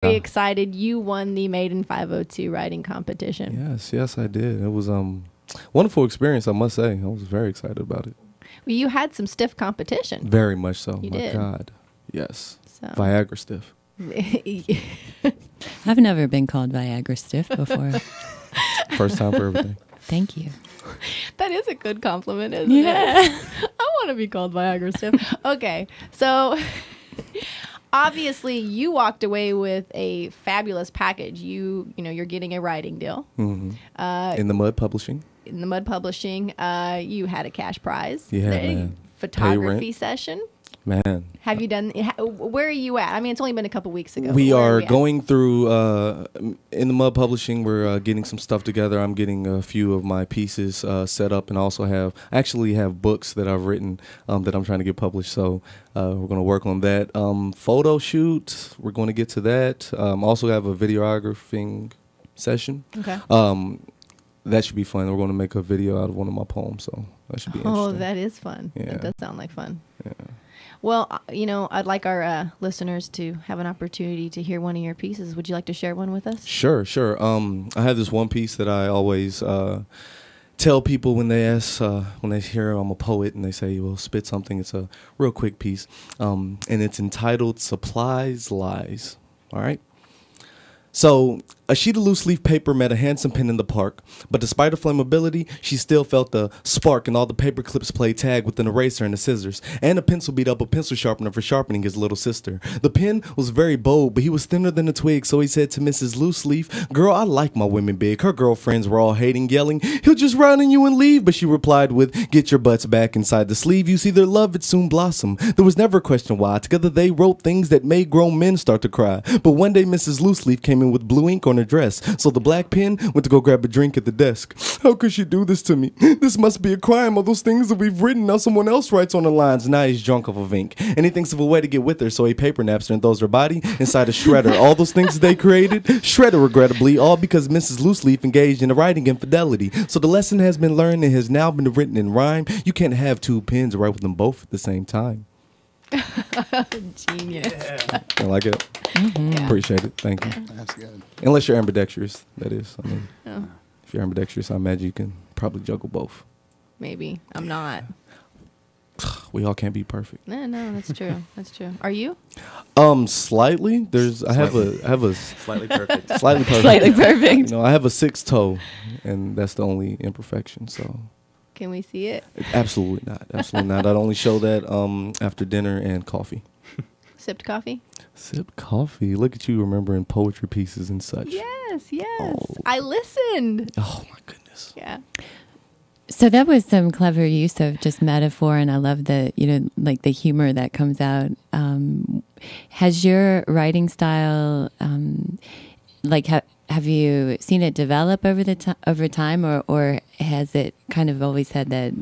very excited. You won the Maiden 502 writing competition. Yes, I did. It was wonderful experience, I must say. I was very excited about it. Well, you had some stiff competition. Very much so. You My did. God. Yes. So. Viagra stiff. I've never been called Viagra stiff before. First time for everything. Thank you. That is a good compliment, isn't it? I want to be called Viagra stiff. Okay, so obviously you walked away with a fabulous package. You're getting a writing deal. Mm-hmm. In the Mud Publishing. In the Mud Publishing, you had a cash prize. Yeah, man. Photography session. Man. Have you done, where are you at? I mean, it's only been a couple weeks ago. We are going through, in the Mud Publishing, we're getting some stuff together. I'm getting a few of my pieces set up, and also have books that I've written that I'm trying to get published. So we're going to work on that. Photo shoot, we're going to get to that. Also have a videographing session. Okay. That should be fun. We're going to make a video out of one of my poems, so that should be interesting. Oh, that is fun. Yeah. That does sound like fun. Yeah. Well, I'd like our listeners to have an opportunity to hear one of your pieces. Would you like to share one with us? Sure. I have this one piece that I always tell people when they ask, when they hear I'm a poet and they say, well, spit something. It's a real quick piece, and it's entitled Supplies Lies. All right. So, a sheet of loose leaf paper met a handsome pen in the park, but despite her flammability, she still felt the spark, and all the paper clips played tag with an eraser and a scissors, and a pencil beat up a pencil sharpener for sharpening his little sister. The pen was very bold, but he was thinner than a twig, so he said to Mrs. Loose Leaf, "Girl, I like my women big." Her girlfriends were all hating, yelling, "He'll just run on you and leave," but she replied with, "Get your butts back inside the sleeve. You see, their love would soon blossom." There was never a question why. Together they wrote things that made grown men start to cry. But one day Mrs. Loose Leaf came in with blue ink on her dress, so the black pen went to go grab a drink at the desk. "How could she do this to me? This must be a crime. All those things that we've written, now someone else writes on the lines." Now he's drunk off of ink, and he thinks of a way to get with her, so he paper naps her and throws her body inside a shredder. All those things they created, shredded regrettably, all because Mrs. Looseleaf engaged in a writing infidelity. So the lesson has been learned and has now been written in rhyme. You can't have two pens and write with them both at the same time. Genius. Yeah. I like it. Mm-hmm. Yeah. Appreciate it. Thank you. That's good. Unless you're ambidextrous, that is. I mean, if you're ambidextrous, I imagine you can probably juggle both. Maybe. I'm not. We all can't be perfect. No, that's true. That's true. Are you? Slightly. I have a Slightly perfect. Slightly perfect. Slightly perfect. You know, I have a 6th toe, and that's the only imperfection. So. Can we see it? Absolutely not. Absolutely not. I'd only show that after dinner and coffee. Sipped coffee? Sipped coffee. Look at you remembering poetry pieces and such. Yes. Oh. I listened. Oh my goodness. Yeah. So that was some clever use of just metaphor, and I love the, like the humor that comes out. Has your writing style, have you seen it develop over time, or has it kind of always had that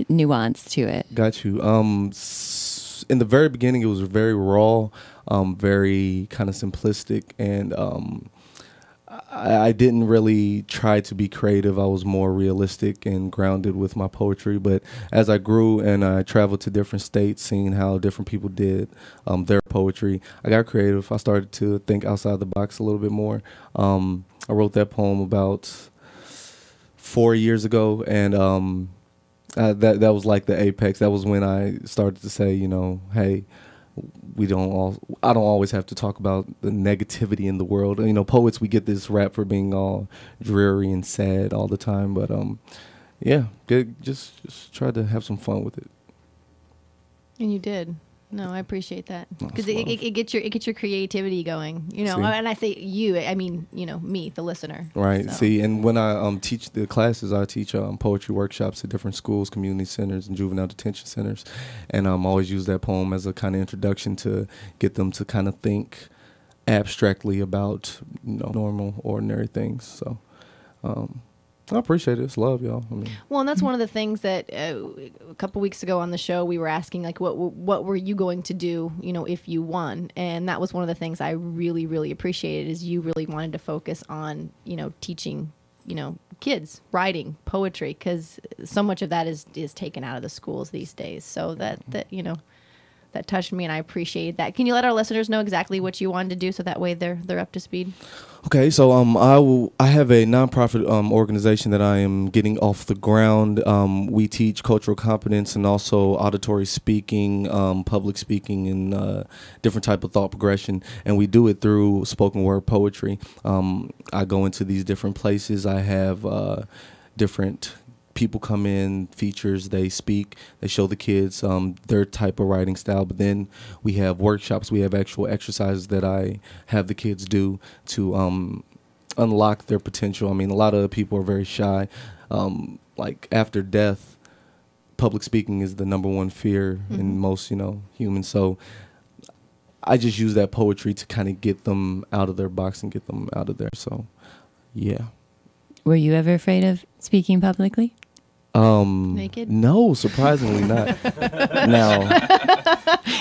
nuance to it? Got you. In the very beginning, it was very raw, very kind of simplistic, and I didn't really try to be creative. I was more realistic and grounded with my poetry. But as I grew and I traveled to different states, seeing how different people did their poetry, I got creative. I started to think outside the box a little bit more. I wrote that poem about 4 years ago, and that was like the apex. That was when I started to say, hey, I don't always have to talk about the negativity in the world. Poets, we get this rap for being all dreary and sad all the time, but just try to have some fun with it. And you did. No, I appreciate that, because it gets your creativity going. And I say you, I mean me, the listener. Right. So. See, and when I teach the classes, I teach poetry workshops at different schools, community centers, and juvenile detention centers, and always use that poem as a kind of introduction to get them to kind of think abstractly about normal, ordinary things. So. I appreciate it. It's love, y'all. Well, and that's one of the things that a couple weeks ago on the show we were asking, like, what were you going to do, if you won? And that was one of the things I really, really appreciated, is you really wanted to focus on, teaching, kids writing poetry, because so much of that is taken out of the schools these days. So that's that touched me, and I appreciate that. Can you let our listeners know exactly what you wanted to do so that way they're up to speed? Okay, so I have a nonprofit organization that I am getting off the ground. We teach cultural competence and also auditory speaking, public speaking, and different type of thought progression. And we do it through spoken word poetry. I go into these different places. I have different people come in, features, they speak, they show the kids their type of writing style. But then we have workshops, we have actual exercises that I have the kids do to unlock their potential. I mean, a lot of people are very shy. Like after death, public speaking is the #1 fear in most, humans. So I just use that poetry to kind of get them out of their box and get them out of there. So, yeah. Were you ever afraid of speaking publicly? Naked? No, surprisingly not. Now,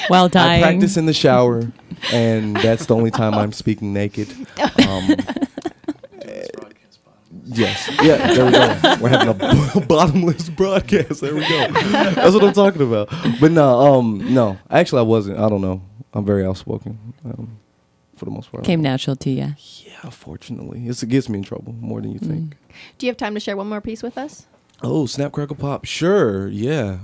While dying. I practice in the shower, and that's the only time I'm speaking naked. Yes. Yeah, there we go. We're having a bottomless broadcast. There we go. That's what I'm talking about. But no. Actually, I wasn't. I don't know. I'm very outspoken for the most part. Came natural to you. Yeah, fortunately. It gets me in trouble more than you think. Do you have time to share one more piece with us? Oh, Snap, Crackle, Pop. Sure, yeah.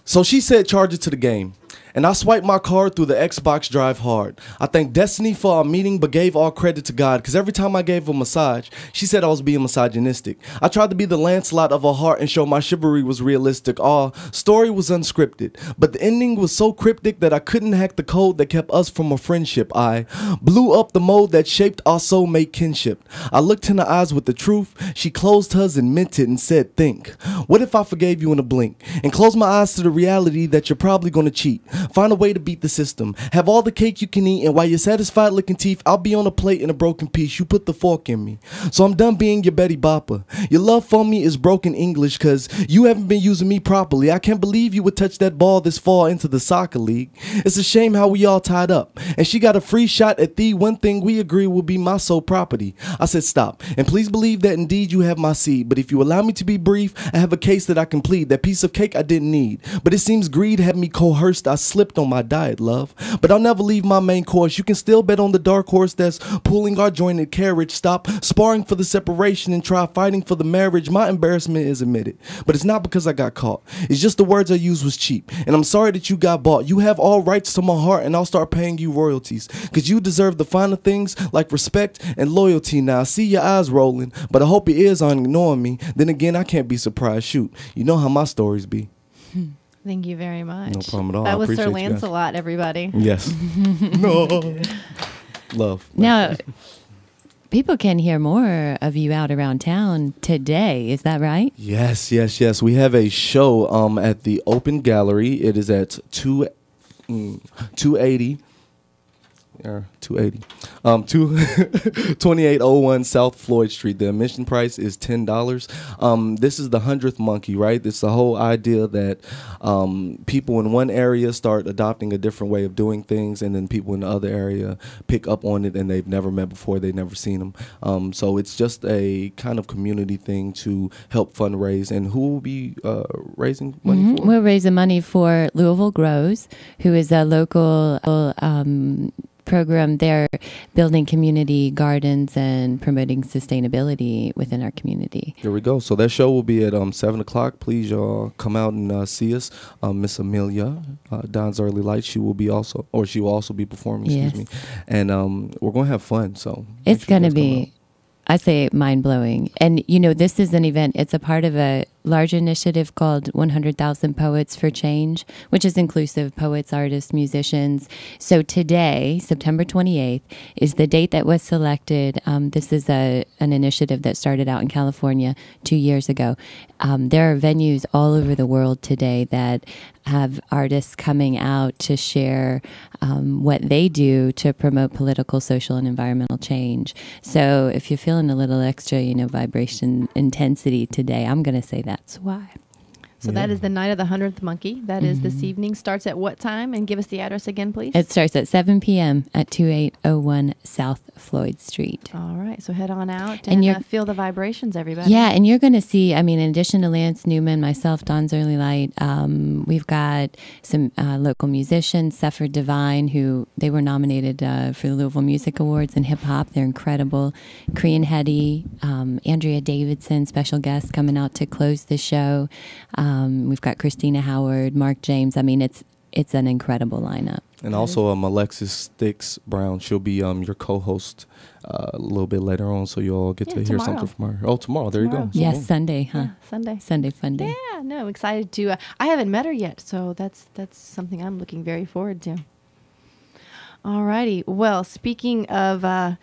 So she said, charge it to the game. And I swiped my card through the Xbox Drive hard. I thank Destiny for our meeting, but gave all credit to God, because every time I gave her a massage, she said I was being misogynistic. I tried to be the Lancelot of her heart and show my chivalry was realistic. Our story was unscripted, but the ending was so cryptic that I couldn't hack the code that kept us from a friendship. I blew up the mode that shaped our soulmate kinship. I looked in her eyes with the truth. She closed hers and meant it and said, think. What if I forgave you in a blink and closed my eyes to the reality that you're probably going to cheat? Find a way to beat the system. Have all the cake you can eat, and while you're satisfied licking teeth, I'll be on a plate in a broken piece. You put the fork in me. So I'm done being your Betty Bopper. Your love for me is broken English, cause you haven't been using me properly. I can't believe you would touch that ball this fall into the soccer league. It's a shame how we all tied up. And she got a free shot at the one thing we agree will be my sole property. I said stop, and please believe that indeed you have my seed. But if you allow me to be brief, I have a case that I can plead. That piece of cake I didn't need, but it seems greed had me coerced. I slipped on my diet, love, but I'll never leave my main course. You can still bet on the dark horse that's pulling our jointed carriage. Stop sparring for the separation and try fighting for the marriage. My embarrassment is admitted, but it's not because I got caught. It's just the words I used was cheap, and I'm sorry that you got bought. You have all rights to my heart, and I'll start paying you royalties, cause you deserve the finer things like respect and loyalty. Now I see your eyes rolling, but I hope your ears aren't ignoring me. Then again, I can't be surprised. Shoot, you know how my stories be. Thank you very much. No problem at all. That I was Sir appreciate you guys. Lancelot, everybody. Yes. No. Love. Now, people can hear more of you out around town today. Is that right? Yes. We have a show at the Open Gallery. It is at 280. 2801 South Floyd Street. The admission price is $10. This is the 100th monkey, right? It's the whole idea that people in one area start adopting a different way of doing things, and then people in the other area pick up on it, and they've never met before, they've never seen them. So it's just a kind of community thing to help fundraise. And who will be raising money for? We're raising money for Louisville Grows, who is a local program. They're building community gardens and promoting sustainability within our community. Here we go. So that show will be at 7 o'clock. Please, y'all, come out and see us. Miss Amelia, Don's Early Light, she will also be performing, excuse me. And we're going to have fun. So it's going to be, I say, mind-blowing. And, this is an event. It's a part of a large initiative called 100,000 Poets for Change, which is inclusive of poets, artists, musicians. So today, September 28th, is the date that was selected. This is an initiative that started out in California 2 years ago. There are venues all over the world today that have artists coming out to share what they do to promote political, social, and environmental change. So if you're feeling a little extra, vibration intensity today, I'm going to say that's why. So that is the night of the 100th Monkey. That is this evening. Starts at what time? And give us the address again, please. It starts at 7 p.m. at 2801 South Floyd Street. All right. So head on out and feel the vibrations, everybody. Yeah, and you're going to see, I mean, in addition to Lance Newman, myself, Dawn's Early Light, we've got some local musicians, Suffer Divine, who they were nominated for the Louisville Music Awards in hip hop. They're incredible. Korean Hetty, Andrea Davidson, special guest coming out to close the show. We've got Christina Howard, Mark James. I mean, it's an incredible lineup. And also Alexis Sticks Brown. She'll be your co-host a little bit later on, so you all get to hear something from her. Oh, tomorrow. There you go. Yes, boom. Sunday, huh? Yeah, Sunday. Sunday fun day. Yeah, no, excited to. I haven't met her yet, so that's something I'm looking very forward to. All righty. Well, speaking of